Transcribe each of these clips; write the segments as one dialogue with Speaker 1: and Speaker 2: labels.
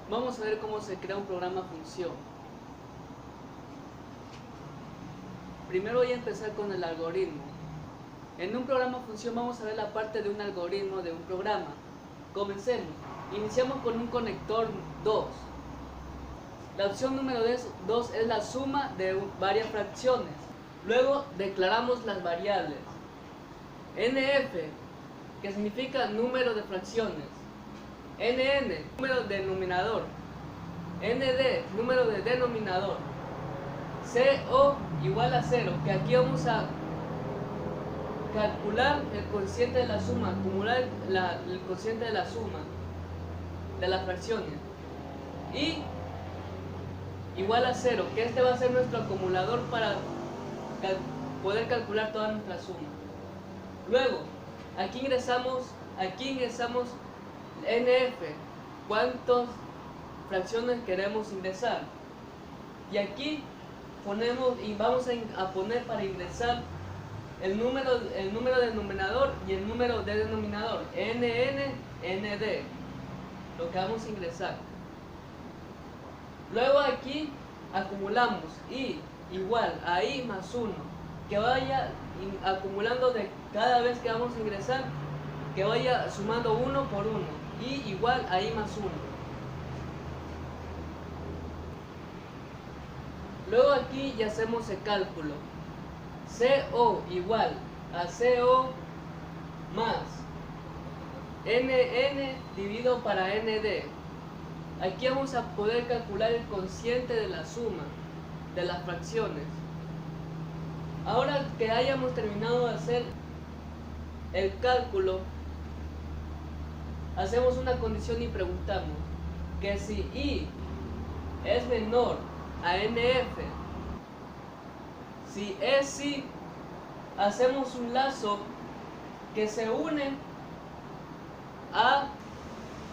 Speaker 1: Vamos a ver cómo se crea un programa función. Primero voy a empezar con el algoritmo. En un programa función vamos a ver la parte de un algoritmo de un programa. Comencemos. Iniciamos con un conector 2. La opción número 2 es la suma de varias fracciones. Luego declaramos las variables. NF, que significa número de fracciones. NN, número de denominador. ND, número de denominador. CO igual a 0, que aquí vamos a calcular el cociente de la suma, acumular el cociente de la suma de las fracciones. Y igual a 0, que este va a ser nuestro acumulador para poder calcular toda nuestra suma. Luego, aquí ingresamos NF, cuántas fracciones queremos ingresar. Y aquí ponemos y vamos a poner para ingresar el número de denominador y el número de denominador, NN, ND, lo que vamos a ingresar. Luego aquí acumulamos I igual a I más 1, que vaya acumulando de cada vez que vamos a ingresar, que vaya sumando 1 por 1, I igual a I más 1. Luego aquí ya hacemos el cálculo. CO igual a CO más NN dividido para ND. Aquí vamos a poder calcular el cociente de la suma de las fracciones. Ahora que hayamos terminado de hacer el cálculo, hacemos una condición y preguntamos que si I es menor a NF, si es sí, hacemos un lazo que se une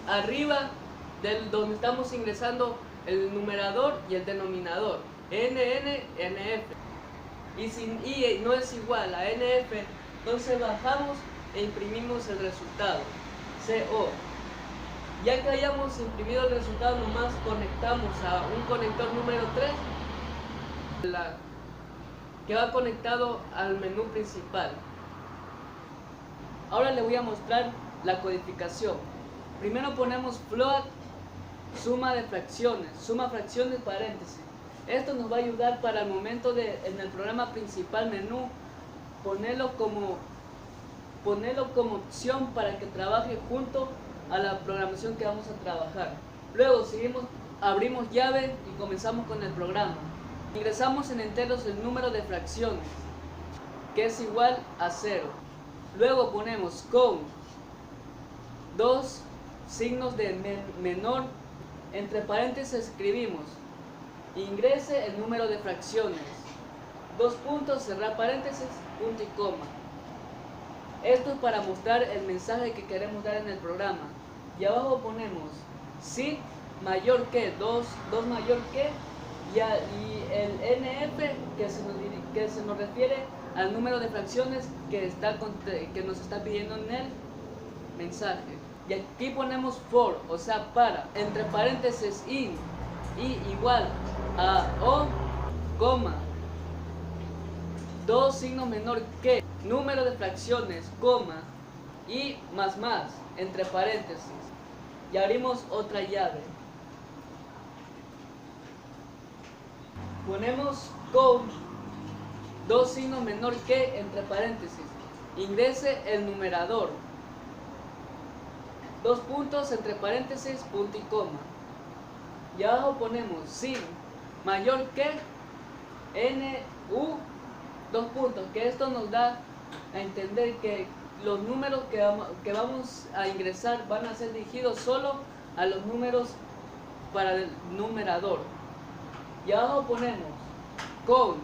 Speaker 1: arriba del donde estamos ingresando el numerador y el denominador, NN, NF. Y si I no es igual a NF, entonces bajamos e imprimimos el resultado, CO. Ya que hayamos imprimido el resultado, nomás conectamos a un conector número 3 que va conectado al menú principal. Ahora le voy a mostrar la codificación. Primero ponemos float, suma de fracciones, suma fracciones, paréntesis. Esto nos va a ayudar para el momento de en el programa principal menú ponerlo como opción para que trabaje junto a la programación que vamos a trabajar. Luego abrimos llave y comenzamos con el programa. Ingresamos en enteros el número de fracciones, que es igual a 0. Luego ponemos con dos signos de menor, entre paréntesis escribimos ingrese el número de fracciones, dos puntos, cerrar paréntesis, punto y coma. Esto es para mostrar el mensaje que queremos dar en el programa. Y abajo ponemos si mayor que, 2 mayor que, y el NF que se nos refiere al número de fracciones que nos está pidiendo en el mensaje. Y aquí ponemos for, o sea para, entre paréntesis I igual a O, coma, dos signos menor que, número de fracciones, coma, y más, entre paréntesis. Y abrimos otra llave. Ponemos con, dos signos menor que, entre paréntesis. Ingrese el numerador. Dos puntos, entre paréntesis, punto y coma. Y abajo ponemos sin, mayor que, NU, dos puntos, que esto nos da a entender que los números que vamos a ingresar van a ser dirigidos solo a los números para el numerador. Y abajo ponemos con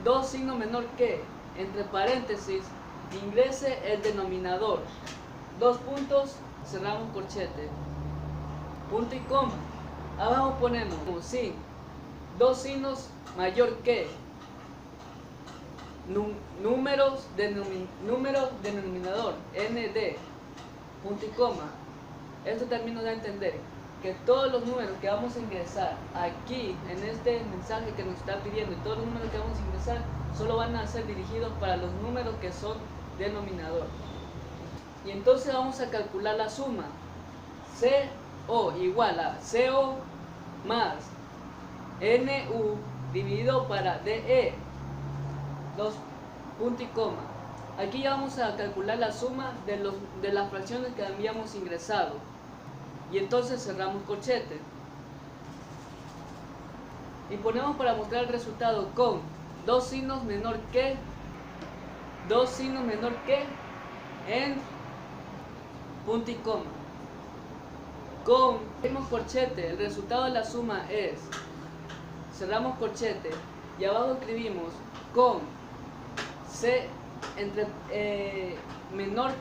Speaker 1: dos signos menor que, entre paréntesis, ingrese el denominador, dos puntos, cerramos corchete, punto y coma. Abajo ponemos sin, dos signos mayor que, número denominador, ND, punto y coma. Esto también nos da a entender que todos los números que vamos a ingresar aquí en este mensaje que nos está pidiendo, y todos los números que vamos a ingresar solo van a ser dirigidos para los números que son denominador. Y entonces vamos a calcular la suma. CO igual a CO más NU dividido para DE, dos puntos y coma. Aquí ya vamos a calcular la suma de las fracciones que habíamos ingresado. Y entonces cerramos corchete. Y ponemos para mostrar el resultado con dos signos menor que en punto y coma. Cerramos corchete, el resultado de la suma es, cerramos corchete y abajo escribimos con C entre menor,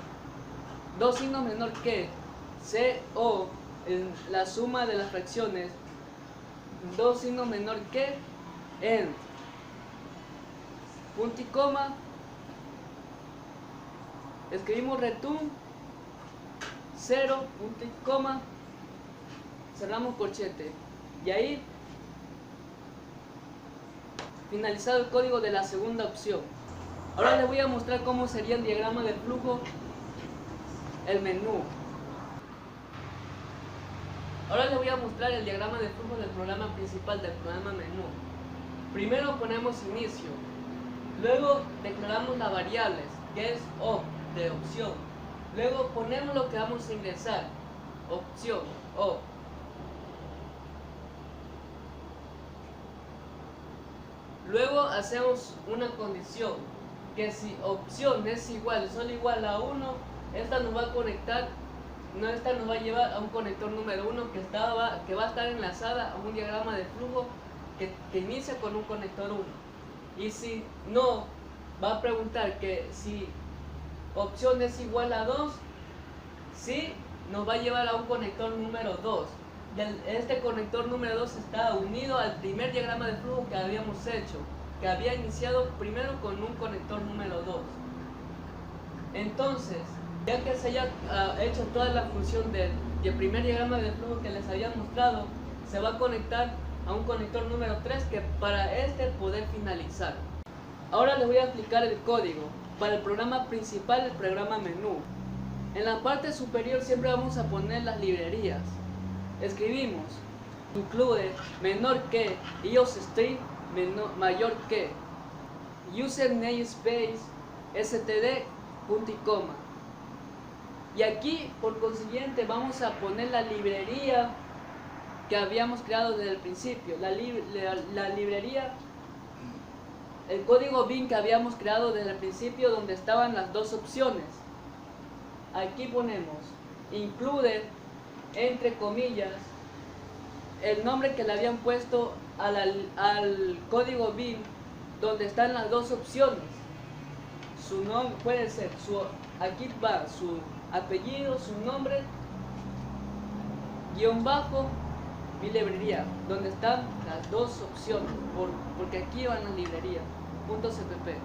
Speaker 1: dos signos menor que CO, en la suma de las fracciones, dos signos menor que en punto y coma, escribimos return 0 punto y coma, cerramos corchete y ahí finalizado el código de la segunda opción. Ahora les voy a mostrar cómo sería el diagrama de flujo, el menú. Ahora les voy a mostrar el diagrama de flujo del programa principal, del programa menú. Primero ponemos inicio, luego declaramos las variables, que es op, de opción. Luego ponemos lo que vamos a ingresar, opción, op. Luego hacemos una condición, que si opción es igual, solo igual a 1, esta nos va a conectar, esta nos va a llevar a un conector número 1 que va a estar enlazada a un diagrama de flujo que inicia con un conector 1. Y si no, va a preguntar que si opción es igual a 2, sí, nos va a llevar a un conector número 2. Este conector número 2 está unido al primer diagrama de flujo que habíamos hecho, que había iniciado primero con un conector número 2. Entonces, ya que se haya hecho toda la función del primer diagrama de flujo que les había mostrado, se va a conectar a un conector número 3 que para poder finalizar. Ahora les voy a explicar el código para el programa principal, el programa menú. En la parte superior siempre vamos a poner las librerías. Escribimos include menor que iostream mayor que user namespace std punto y coma. Y aquí por consiguiente vamos a poner la librería que habíamos creado desde el principio, la librería, el código bin que habíamos creado desde el principio, donde estaban las dos opciones. Aquí ponemos include entre comillas el nombre que le habían puesto al código bin, donde están las dos opciones. Su nombre puede ser aquí va su apellido, su nombre, guión bajo, mi librería, donde están las dos opciones, porque aquí van las librerías, .cpp,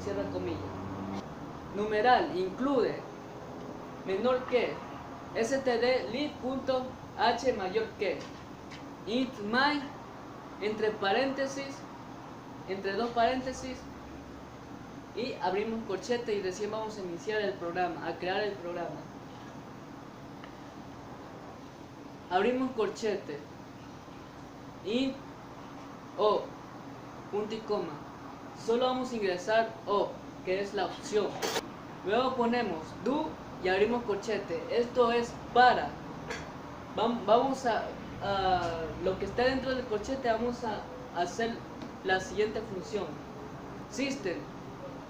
Speaker 1: cierra comillas. Numeral, include, menor que, std lib.h mayor que, int my, entre paréntesis, entre dos paréntesis, y abrimos corchete y recién vamos a iniciar el programa, a crear el programa. Abrimos corchete, int o, punto y coma, solo vamos a ingresar o, que es la opción. Luego ponemos do y abrimos corchete. Esto es para, vamos a lo que está dentro del corchete, vamos a hacer la siguiente función. System,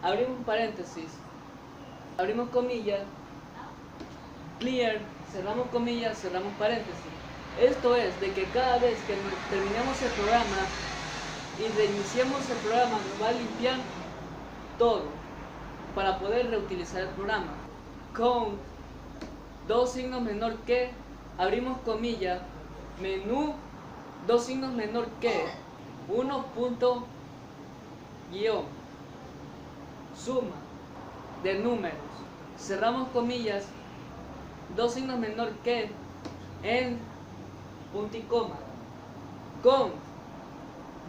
Speaker 1: abrimos paréntesis, abrimos comillas, clear, cerramos comillas, cerramos paréntesis. Esto es de que cada vez que terminemos el programa y reiniciemos el programa, nos va a limpiar todo para poder reutilizar el programa. Con dos signos menor que, abrimos comillas, menú, dos signos menor que, 1 punto guión, suma de números, cerramos comillas, dos signos menor que, en punto y coma, con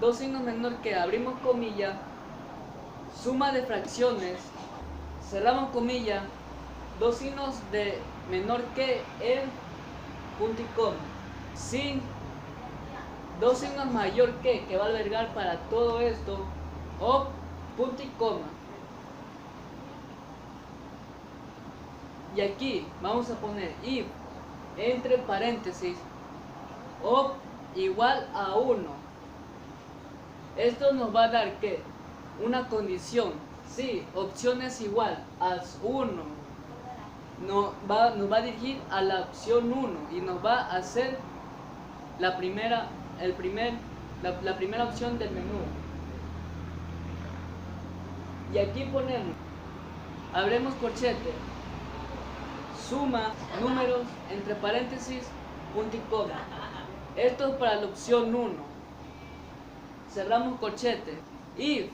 Speaker 1: dos signos menor que, abrimos comilla, suma de fracciones, cerramos comilla, dos signos de menor que el punto y coma, sin dos signos mayor que va a albergar para todo esto, o punto y coma. Y aquí vamos a poner if entre paréntesis o igual a 1. Esto nos va a dar que una condición, si opción es igual a 1, nos va a dirigir a la opción 1 y nos va a hacer la primera opción del menú. Y aquí ponemos, abremos corchete, suma números entre paréntesis punto y coma. Esto es para la opción 1. Cerramos corchete, if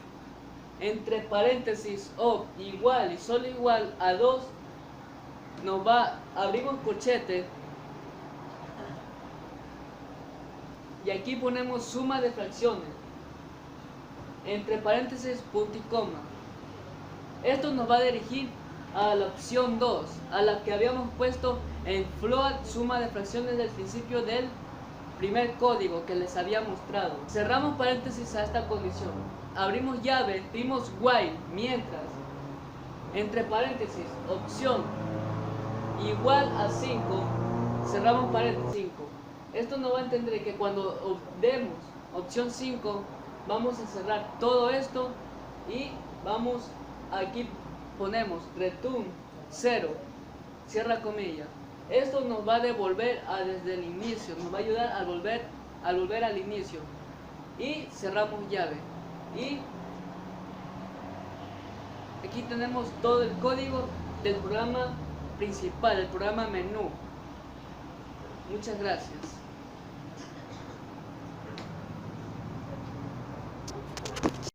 Speaker 1: entre paréntesis o igual y solo igual a 2, abrimos corchete y aquí ponemos suma de fracciones entre paréntesis punto y coma. Esto nos va a dirigir a la opción 2, a la que habíamos puesto en float suma de fracciones del principio del primer código que les había mostrado. Cerramos paréntesis a esta condición, abrimos llave, escribimos while, mientras, entre paréntesis, opción igual a 5, cerramos paréntesis 5. Esto nos va a entender que cuando demos opción 5, vamos a cerrar todo esto y aquí ponemos return 0, cierra comilla. Esto nos va a devolver desde el inicio, nos va a ayudar a volver al inicio. Y cerramos llave. Y aquí tenemos todo el código del programa principal, el programa menú. Muchas gracias.